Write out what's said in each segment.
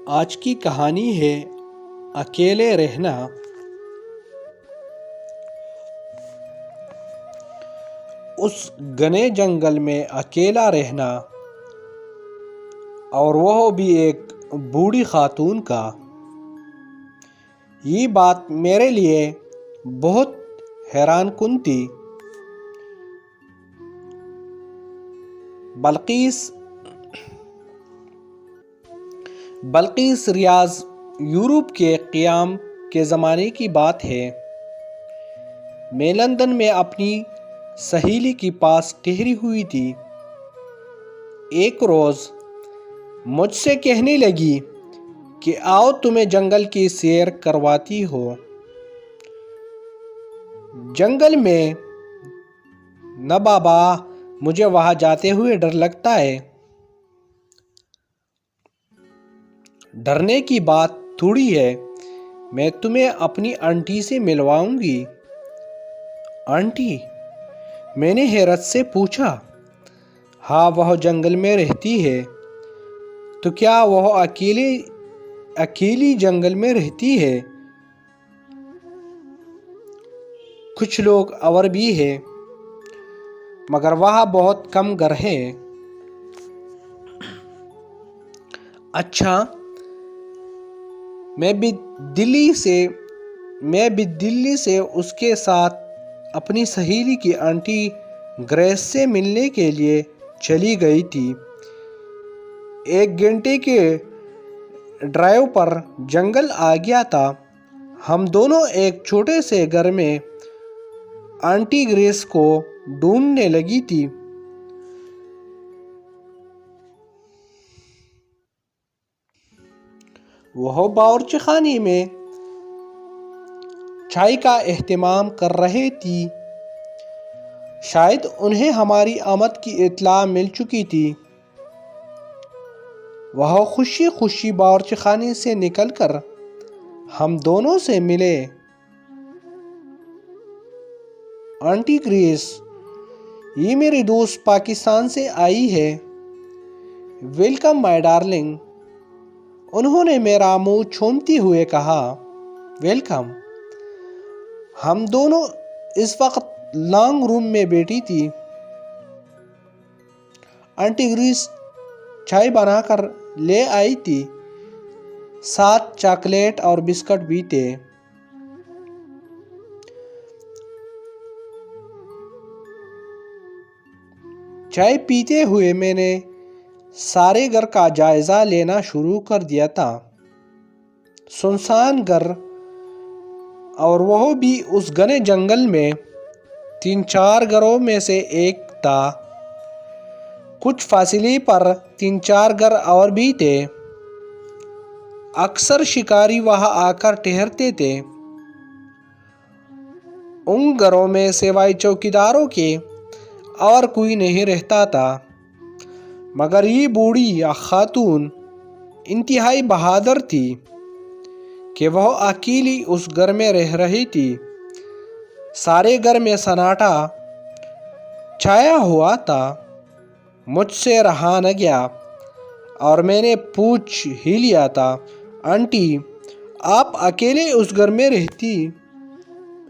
آج کی کہانی ہے اکیلے رہنا۔ اس گھنے جنگل میں اکیلا رہنا، اور وہ بھی ایک بوڑھی خاتون کا۔ یہ بات میرے لیے بہت حیران کن تھی۔ بلقیس ریاض یورپ کے قیام کے زمانے کی بات ہے۔ میں لندن میں اپنی سہیلی کے پاس ٹھہری ہوئی تھی۔ ایک روز مجھ سے کہنے لگی کہ آؤ تمہیں جنگل کی سیر کرواتی ہوں۔ جنگل میں نہ بابا، مجھے وہاں جاتے ہوئے ڈر لگتا ہے۔ ڈرنے کی بات تھوڑی ہے، میں تمہیں اپنی آنٹی سے ملواؤں گی۔ آنٹی؟ میں نے حیرت سے پوچھا۔ ہاں، وہ جنگل میں رہتی ہے۔ تو کیا وہ اکیلی جنگل میں رہتی ہے؟ کچھ لوگ اور بھی ہیں، مگر وہاں بہت کم گھر ہیں۔ اچھا، میں بھی دلی سے اس کے ساتھ اپنی سہیلی کی آنٹی گریس سے ملنے کے لیے چلی گئی تھی۔ 1 گھنٹے کے ڈرائیو پر جنگل آ گیا تھا۔ ہم دونوں ایک چھوٹے سے گھر میں آنٹی گریس کو ڈھونڈنے لگی تھی۔ وہ باورچی خانے میں چائے کا اہتمام کر رہی تھی۔ شاید انہیں ہماری آمد کی اطلاع مل چکی تھی۔ وہ خوشی خوشی باورچی خانے سے نکل کر ہم دونوں سے ملے۔ آنٹی گریس، یہ میری دوست پاکستان سے آئی ہے۔ ویلکم مائی ڈارلنگ، انہوں نے میرا منہ چومتے ہوئے کہا۔ ویلکم۔ ہم دونوں اس وقت لانگ روم میں بیٹھی تھی۔ آنٹی گریس چائے بنا کر لے آئی تھی، ساتھ چاکلیٹ اور بسکٹ بھی تھے۔ چائے پیتے ہوئے میں نے سارے گھر کا جائزہ لینا شروع کر دیا تھا۔ سنسان گھر، اور وہ بھی اس گھنے جنگل میں 3-4 گھروں میں سے ایک تھا۔ کچھ فاصلے پر 3-4 گھر اور بھی تھے۔ اکثر شکاری وہاں آ کر ٹھہرتے تھے۔ ان گھروں میں سوائے چوکیداروں کے اور کوئی نہیں رہتا تھا، مگر یہ بوڑھی خاتون انتہائی بہادر تھی کہ وہ اکیلی اس گھر میں رہ رہی تھی۔ سارے گھر میں سناٹا چھایا ہوا تھا۔ مجھ سے رہا نہ گیا اور میں نے پوچھ ہی لیا تھا، آنٹی، آپ اکیلے اس گھر میں رہتی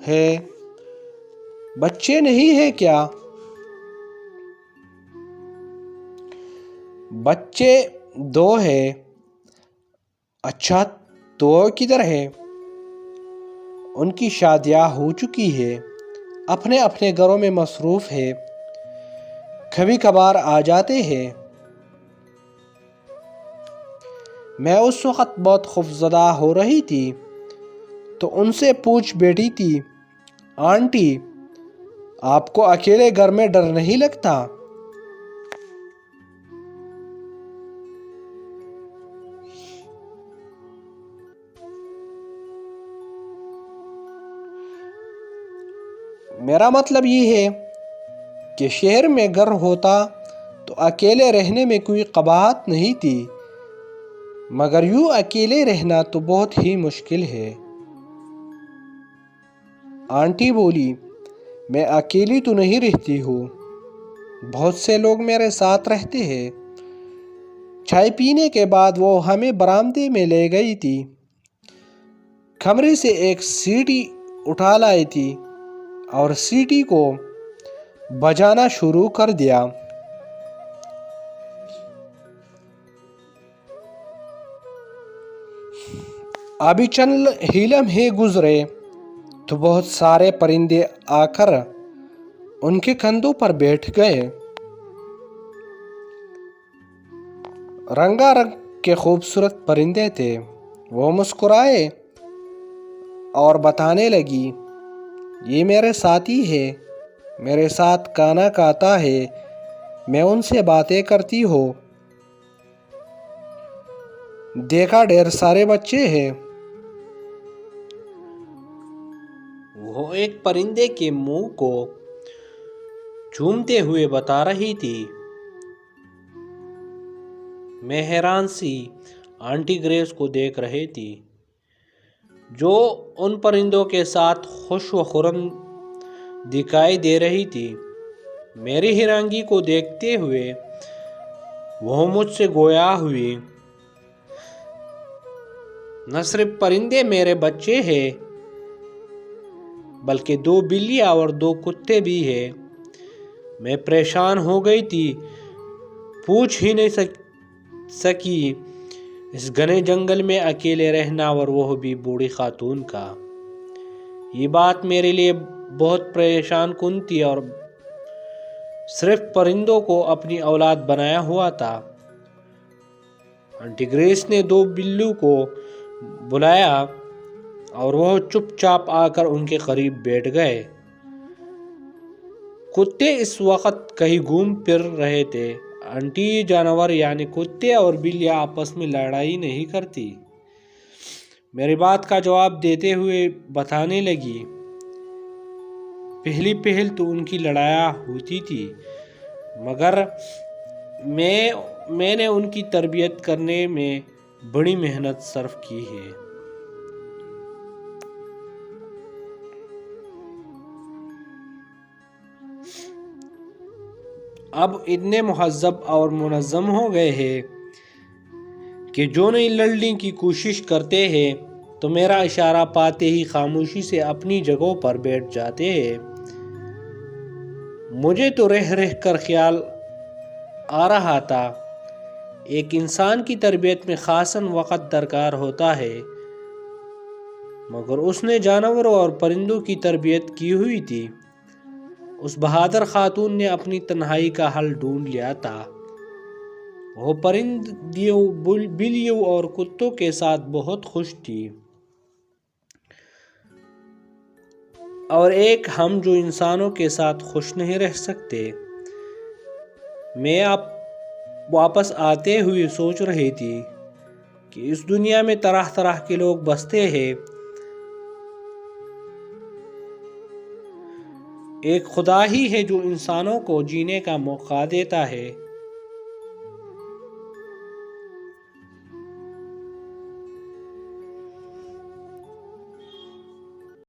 ہیں؟ بچے نہیں ہیں کیا؟ بچے 2 ہیں۔ اچھا، تو وہ کدھر ہے؟ ان کی شادیاں ہو چکی ہیں، اپنے اپنے گھروں میں مصروف ہیں، کبھی کبھار آ جاتے ہیں۔ میں اس وقت بہت خوفزدہ ہو رہی تھی، تو ان سے پوچھ بیٹھی تھی، آنٹی، آپ کو اکیلے گھر میں ڈر نہیں لگتا؟ میرا مطلب یہ ہے کہ شہر میں گھر ہوتا تو اکیلے رہنے میں کوئی قباحت نہیں تھی، مگر یوں اکیلے رہنا تو بہت ہی مشکل ہے۔ آنٹی بولی، میں اکیلی تو نہیں رہتی ہوں، بہت سے لوگ میرے ساتھ رہتے ہیں۔ چائے پینے کے بعد وہ ہمیں برآمدے میں لے گئی تھی، کمرے سے ایک سیٹی اٹھا لائی تھی اور سیٹی کو بجانا شروع کر دیا۔ ابھی چند ہی لمحے گزرے تو بہت سارے پرندے آ کر ان کے کندھوں پر بیٹھ گئے۔ رنگا رنگ کے خوبصورت پرندے تھے۔ وہ مسکرائے اور بتانے لگی، یہ میرے ساتھی ہے، میرے ساتھ گانا گاتا ہے، میں ان سے باتیں کرتی ہوں۔ دیکھا ڈھیر سارے بچے ہیں۔ وہ ایک پرندے کے منہ کو چومتے ہوئے بتا رہی تھی۔ میں حیران سی آنٹی گریس کو دیکھ رہی تھی، جو ان پرندوں کے ساتھ خوش و خرم دکھائی دے رہی تھی۔ میری حیرانگی کو دیکھتے ہوئے وہ مجھ سے گویا ہوئی، نہ صرف پرندے میرے بچے ہیں بلکہ 2 بلیاں اور 2 کتے بھی ہیں۔ میں پریشان ہو گئی تھی، پوچھ ہی نہیں سکی اس گھنے جنگل میں اکیلے رہنا، اور وہ بھی بوڑھی خاتون کا۔ یہ بات میرے لیے بہت پریشان کن تھی، اور صرف پرندوں کو اپنی اولاد بنایا ہوا تھا۔ آنٹی گریس نے 2 بلیوں کو بلایا اور وہ چپ چاپ آ کر ان کے قریب بیٹھ گئے۔ کتے اس وقت کہیں گھوم پھر رہے تھے۔ آنٹی، جانور یعنی کتے اور بلیاں آپس میں لڑائی نہیں کرتی، میری بات کا جواب دیتے ہوئے بتانے لگی۔ پہل تو ان کی لڑائیاں ہوتی تھی، مگر میں نے ان کی تربیت کرنے میں بڑی محنت صرف کی ہے۔ اب اتنے مہذب اور منظم ہو گئے ہیں کہ جو نہیں لڑنے کی کوشش کرتے ہیں تو میرا اشارہ پاتے ہی خاموشی سے اپنی جگہوں پر بیٹھ جاتے ہیں۔ مجھے تو رہ کر خیال آ رہا تھا، ایک انسان کی تربیت میں خاصاً وقت درکار ہوتا ہے، مگر اس نے جانوروں اور پرندوں کی تربیت کی ہوئی تھی۔ اس بہادر خاتون نے اپنی تنہائی کا حل ڈھونڈ لیا تھا۔ وہ پرندوں، بلیوں اور کتوں کے ساتھ بہت خوش تھی، اور ایک ہم جو انسانوں کے ساتھ خوش نہیں رہ سکتے۔ میں اب واپس آتے ہوئے سوچ رہی تھی کہ اس دنیا میں طرح طرح کے لوگ بستے ہیں۔ ایک خدا ہی ہے جو انسانوں کو جینے کا موقع دیتا ہے۔